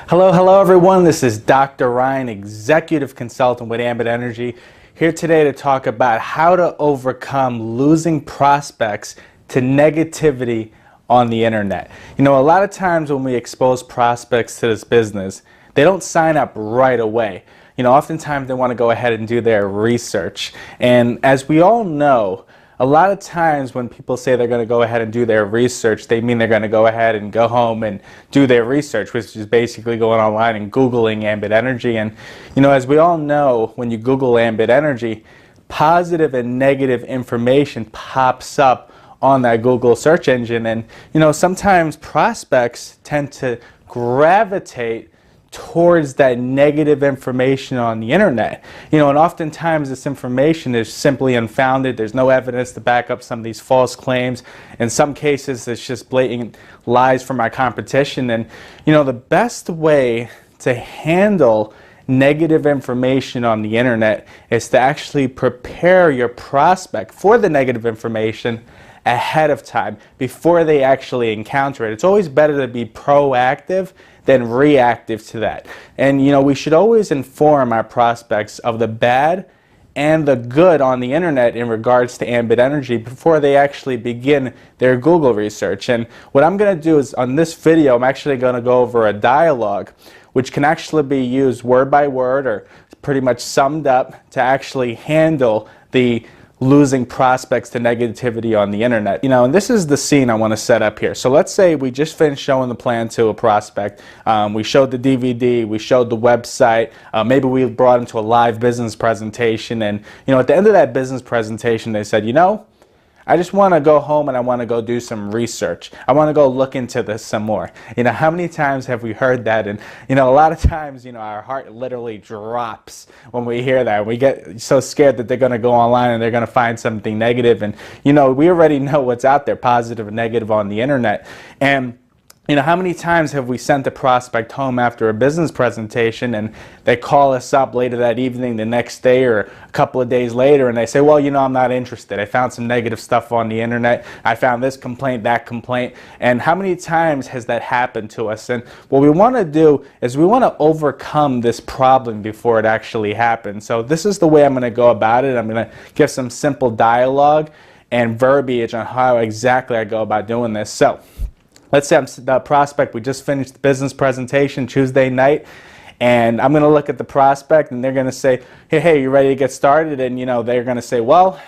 Hello everyone. This is Dr. Ryan, Executive Consultant with Ambit Energy, here today to talk about how to overcome losing prospects to negativity on the internet. You know, a lot of times when we expose prospects to this business, they don't sign up right away. You know, oftentimes they want to go ahead and do their research. And as we all know, a lot of times when people say they're going to go ahead and do their research, they mean they're going to go ahead and go home and do their research, which is basically going online and Googling Ambit Energy. And, you know, as we all know, when you Google Ambit Energy, positive and negative information pops up on that Google search engine. And, you know, sometimes prospects tend to gravitate towards that negative information on the internet. You know, and oftentimes this information is simply unfounded. There's no evidence to back up some of these false claims. In some cases, it's just blatant lies from our competition. And, you know, the best way to handle negative information on the internet is to actually prepare your prospect for the negative information ahead of time before they actually encounter it. It's always better to be proactive than reactive to that. And you know, we should always inform our prospects of the bad and the good on the internet in regards to Ambit Energy before they actually begin their Google research. And what I'm going to do is, on this video, I'm actually going to go over a dialogue which can actually be used word by word or pretty much summed up to actually handle the losing prospects to negativity on the internet. You know, and this is the scene I want to set up here. So let's say we just finished showing the plan to a prospect. We showed the DVD, we showed the website, maybe we brought them to a live business presentation, and you know, at the end of that business presentation they said, you know, I just want to go home and I want to go do some research. I want to go look into this some more. You know, how many times have we heard that? And, you know, a lot of times, you know, our heart literally drops when we hear that. We get so scared that they're going to go online and they're going to find something negative. And, you know, we already know what's out there, positive and negative on the internet. And you know, how many times have we sent a prospect home after a business presentation and they call us up later that evening, the next day, or a couple of days later, and they say, well, you know, I'm not interested. I found some negative stuff on the internet. I found this complaint, that complaint. And how many times has that happened to us? And what we want to do is we want to overcome this problem before it actually happens. So this is the way I'm going to go about it. I'm going to give some simple dialogue and verbiage on how exactly I go about doing this. So let's say I'm the prospect. We just finished the business presentation Tuesday night, and I'm going to look at the prospect, and they're going to say, hey, you ready to get started? And, you know, they're going to say, well,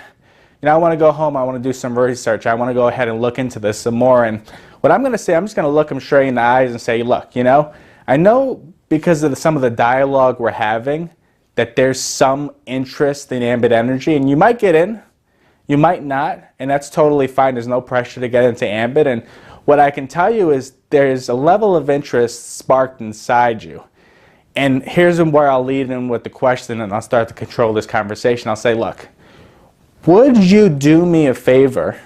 you know, I want to go home. I want to do some research. I want to go ahead and look into this some more. And what I'm going to say, I'm just going to look them straight in the eyes and say, look, you know, I know because of some of the dialogue we're having that there's some interest in Ambit Energy, and you might get in, you might not, and that's totally fine. There's no pressure to get into Ambit. And what I can tell you is there's a level of interest sparked inside you. And here's where I'll lead in with the question, and I'll start to control this conversation. I'll say, look, would you do me a favor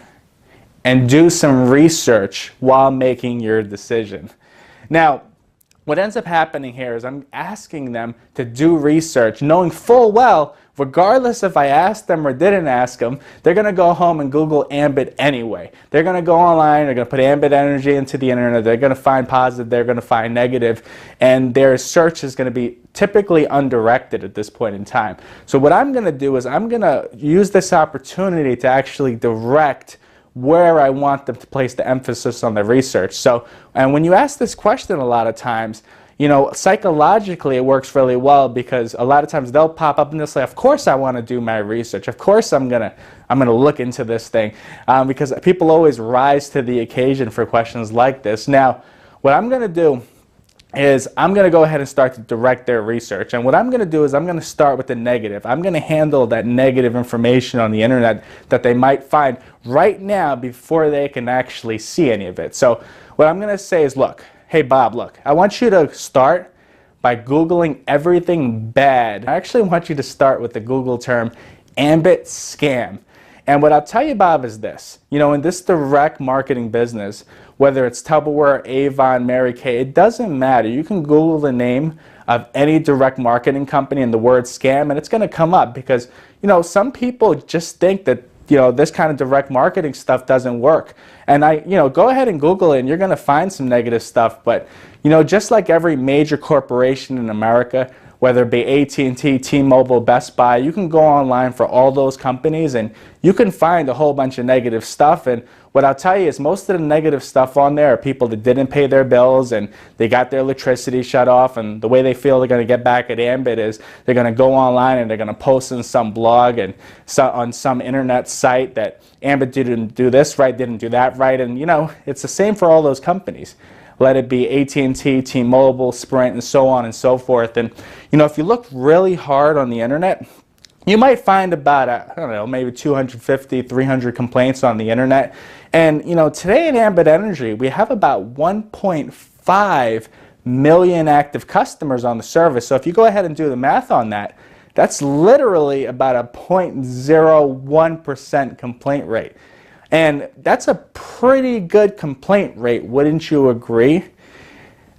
and do some research while making your decision? Now, what ends up happening here is I'm asking them to do research, knowing full well, regardless if I asked them or didn't ask them, they're going to go home and Google Ambit anyway. They're going to go online, they're going to put Ambit Energy into the internet, they're going to find positive, they're going to find negative, and their search is going to be typically undirected at this point in time. So what I'm going to do is I'm going to use this opportunity to actually direct where I want them to place the emphasis on the research. So, and when you ask this question a lot of times, you know, psychologically it works really well, because a lot of times they'll pop up and they'll say, of course I want to do my research. Of course I'm gonna look into this thing, because people always rise to the occasion for questions like this. Now, what I'm gonna do is I'm going to go ahead and start to direct their research. And what I'm going to do is I'm going to start with the negative. I'm going to handle that negative information on the internet that they might find right now before they can actually see any of it. So what I'm going to say is, look, hey Bob, look, I want you to start by Googling everything bad. I actually want you to start with the Google term Ambit scam. And what I'll tell you, Bob, is this. You know, in this direct marketing business, whether it's Tupperware, Avon, Mary Kay, it doesn't matter. You can Google the name of any direct marketing company and the word scam, and it's going to come up, because, you know, some people just think that, you know, this kind of direct marketing stuff doesn't work. And go ahead and Google it, and you're going to find some negative stuff. But, You know, just like every major corporation in America, whether it be AT&T, T-Mobile, Best Buy, you can go online for all those companies and you can find a whole bunch of negative stuff. And what I'll tell you is most of the negative stuff on there are people that didn't pay their bills and they got their electricity shut off, and the way they feel they're going to get back at Ambit is they're going to go online and they're going to post in some blog and on some internet site that Ambit didn't do this right, didn't do that right. And you know, it's the same for all those companies. Let it be AT&T, T-Mobile, Sprint, and so on and so forth. And you know, if you look really hard on the internet, you might find about, I don't know, maybe 250, 300 complaints on the internet. And you know, today in Ambit Energy, we have about 1.5 million active customers on the service. So if you go ahead and do the math on that, that's literally about a 0.01% complaint rate. And that's a pretty good complaint rate, wouldn't you agree?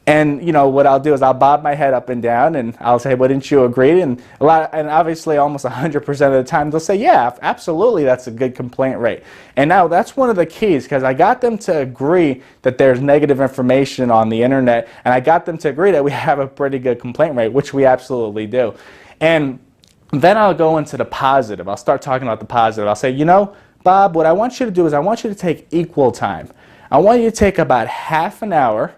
And you know what I'll do is I'll bob my head up and down and I'll say, wouldn't you agree? And obviously almost 100% of the time they'll say, yeah, absolutely, that's a good complaint rate. And now that's one of the keys, because I got them to agree that there's negative information on the internet, and I got them to agree that we have a pretty good complaint rate, which we absolutely do. And then I'll go into the positive. I'll start talking about the positive. I'll say, you know, Bob, what I want you to do is I want you to take equal time. I want you to take about half an hour,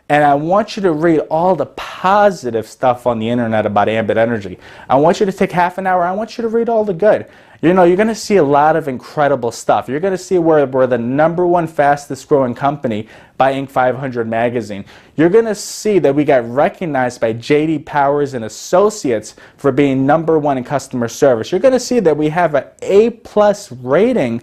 and I want you to read all the positive stuff on the internet about Ambit Energy. I want you to take half an hour. I want you to read all the good. You know, you're going to see a lot of incredible stuff. You're going to see we're the #1 fastest growing company by Inc. 500 magazine. You're going to see that we got recognized by J.D. Powers and Associates for being #1 in customer service. You're going to see that we have an A+ rating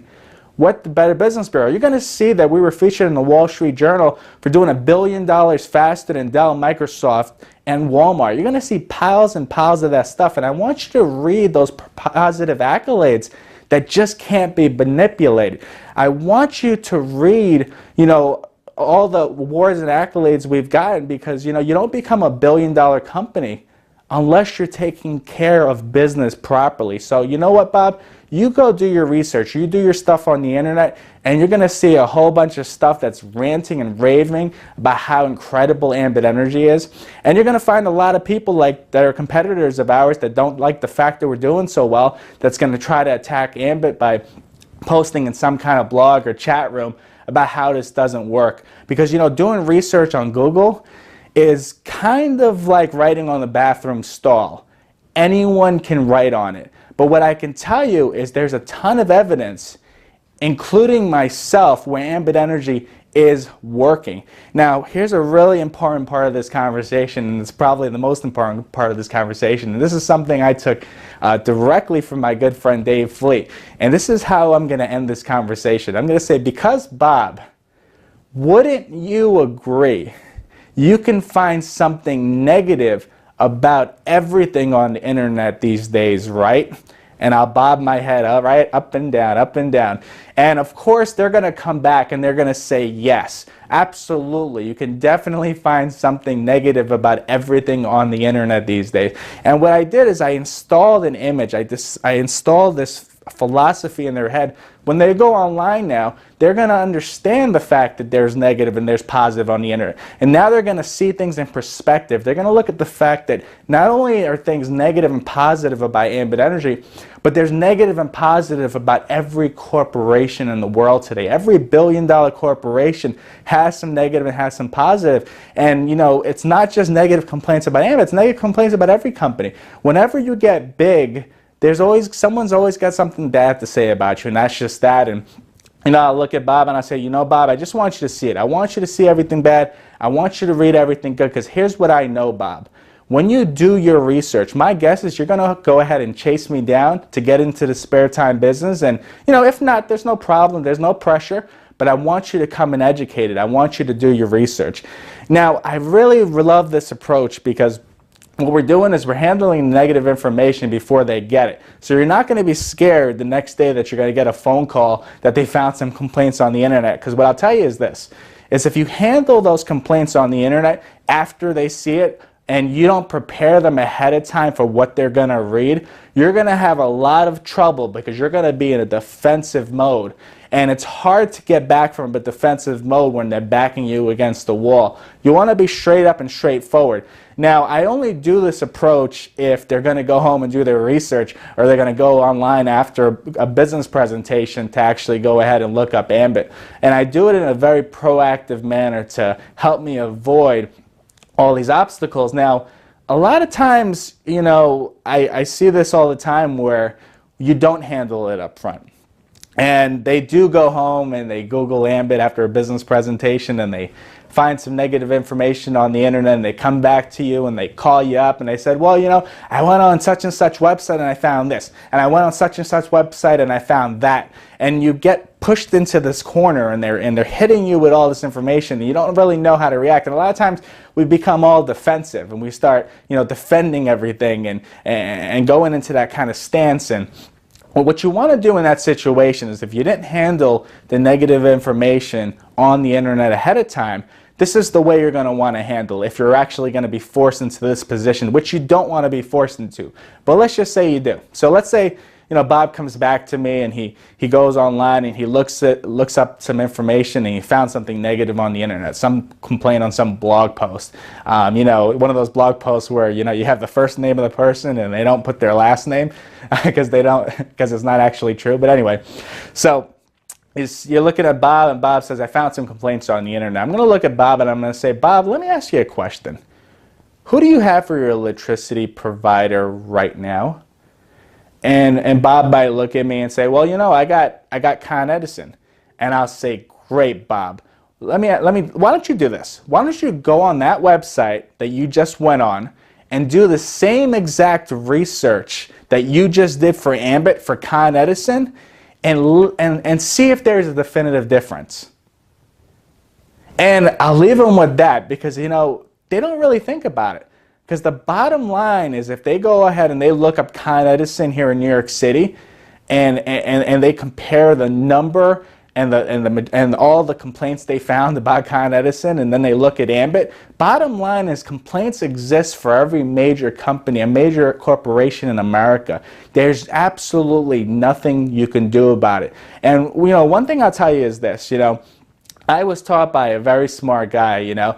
with the Better Business Bureau. You're going to see that we were featured in the Wall Street Journal for doing $1 billion faster than Dell, Microsoft, and Walmart. You're going to see piles and piles of that stuff, and I want you to read those positive accolades that just can't be manipulated. I want you to read, you know, all the awards and accolades we've gotten, because you know, you don't become a $1 billion company unless you're taking care of business properly. So you know what, Bob? You go do your research, you do your stuff on the internet, and you're going to see a whole bunch of stuff that's ranting and raving about how incredible Ambit Energy is. And you're going to find a lot of people that are competitors of ours that don't like the fact that we're doing so well, that's going to try to attack Ambit by posting in some kind of blog or chat room about how this doesn't work. Because you know, doing research on Google is kind of like writing on the bathroom stall. Anyone can write on it. But what I can tell you is there's a ton of evidence, including myself, where Ambit Energy is working. Now, here's a really important part of this conversation, and it's probably the most important part of this conversation. And this is something I took directly from my good friend Dave Fleet. And this is how I'm going to end this conversation. I'm going to say, because Bob, wouldn't you agree you can find something negative about everything on the internet these days, right? And I'll bob my head up and down, up and down. And of course, they're going to come back and they're going to say, yes, absolutely. You can definitely find something negative about everything on the internet these days. And what I did is I installed an image. I installed this philosophy in their head. When they go online now, they're going to understand the fact that there's negative and there's positive on the internet. And now they're going to see things in perspective. They're going to look at the fact that not only are things negative and positive about Ambit Energy, but there's negative and positive about every corporation in the world today. Every billion-dollar corporation has some negative and has some positive. And you know, it's not just negative complaints about Ambit, it's negative complaints about every company. Whenever you get big, someone's always got something bad to say about you, and that's just that. And you know, I'll look at Bob and I'll say, you know, Bob, I just want you to see it. I want you to see everything bad. I want you to read everything good, because here's what I know, Bob. When you do your research, my guess is you're going to go ahead and chase me down to get into the spare time business. And you know, if not, there's no problem. There's no pressure. But I want you to come and educate it. I want you to do your research. Now, I really love this approach, because what we're doing is we're handling negative information before they get it. So you're not going to be scared the next day that you're going to get a phone call that they found some complaints on the internet. Because what I'll tell you is this, is if you handle those complaints on the internet after they see it, and you don't prepare them ahead of time for what they're going to read, you're going to have a lot of trouble, because you're going to be in a defensive mode. And it's hard to get back from a defensive mode when they're backing you against the wall. You want to be straight up and straightforward. Now, I only do this approach if they're going to go home and do their research, or they're going to go online after a business presentation to actually go ahead and look up Ambit. And I do it in a very proactive manner to help me avoid all these obstacles. Now, a lot of times, you know, I see this all the time where you don't handle it up front. And they do go home and they Google Ambit after a business presentation, and they find some negative information on the internet, and they come back to you and they call you up and they said, well, you know, I went on such and such website and I found this, and I went on such and such website and I found that. And you get pushed into this corner, and they're hitting you with all this information, and you don't really know how to react. And a lot of times we become all defensive, and we start, you know, defending everything and going into that kind of stance. And well, what you want to do in that situation is, if you didn't handle the negative information on the internet ahead of time, this is the way you're going to want to handle it if you're actually going to be forced into this position, which you don't want to be forced into. But let's just say you do. So let's say, you know, Bob comes back to me and he goes online and he looks up some information, and he found something negative on the internet, some complaint on some blog post. You know, one of those blog posts where, you know, you have the first name of the person and they don't put their last name because it's not actually true. But anyway, so you're looking at Bob, and Bob says, I found some complaints on the internet. I'm going to look at Bob and I'm going to say, Bob, let me ask you a question. Who do you have for your electricity provider right now? And Bob might look at me and say, well, you know, I got Con Edison. And I'll say, great, Bob. Why don't you do this? Why don't you go on that website that you just went on and do the same exact research that you just did for Ambit, for Con Edison, and see if there's a definitive difference. And I'll leave them with that, because, you know, they don't really think about it. Because the bottom line is, if they go ahead and they look up Con Edison here in New York City, and they compare the number and all the complaints they found about Con Edison, and then they look at Ambit, bottom line is, complaints exist for every major company, a major corporation in America. There's absolutely nothing you can do about it. And, you know, one thing I'll tell you is this, you know, I was taught by a very smart guy, you know,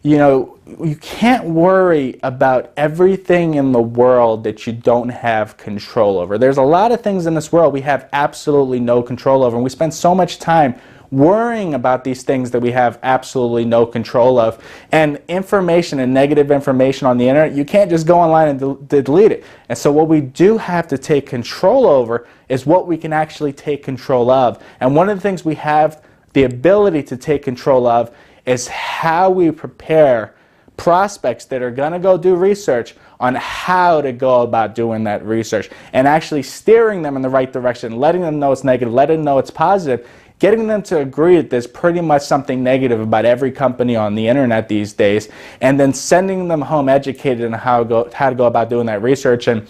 you can't worry about everything in the world that you don't have control over. There's a lot of things in this world we have absolutely no control over, and we spend so much time worrying about these things that we have absolutely no control of. And information and negative information on the internet, you can't just go online and delete it. And so what we do have to take control over is what we can actually take control of. And one of the things we have the ability to take control of is how we prepare prospects that are going to go do research on how to go about doing that research, and actually steering them in the right direction, letting them know it's negative, letting them know it's positive, getting them to agree that there's pretty much something negative about every company on the internet these days, and then sending them home educated on how to go about doing that research. And,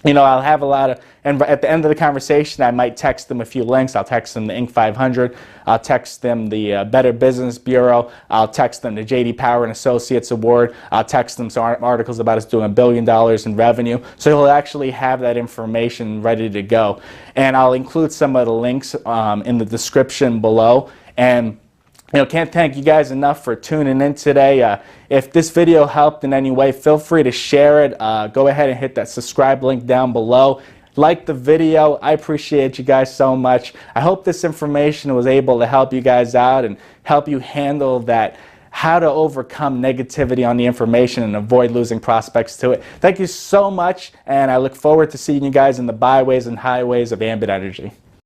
you know, I'll have a lot of, and at the end of the conversation, I might text them a few links. I'll text them the Inc. 500. I'll text them the Better Business Bureau. I'll text them the J.D. Power and Associates Award. I'll text them some articles about us doing $1 billion in revenue. So you'll actually have that information ready to go. And I'll include some of the links in the description below. And, you know, can't thank you guys enough for tuning in today. If this video helped in any way, feel free to share it. Go ahead and hit that subscribe link down below. Like the video. I appreciate you guys so much. I hope this information was able to help you guys out and help you handle that, how to overcome negativity on the information and avoid losing prospects to it. Thank you so much, and I look forward to seeing you guys in the byways and highways of Ambit Energy.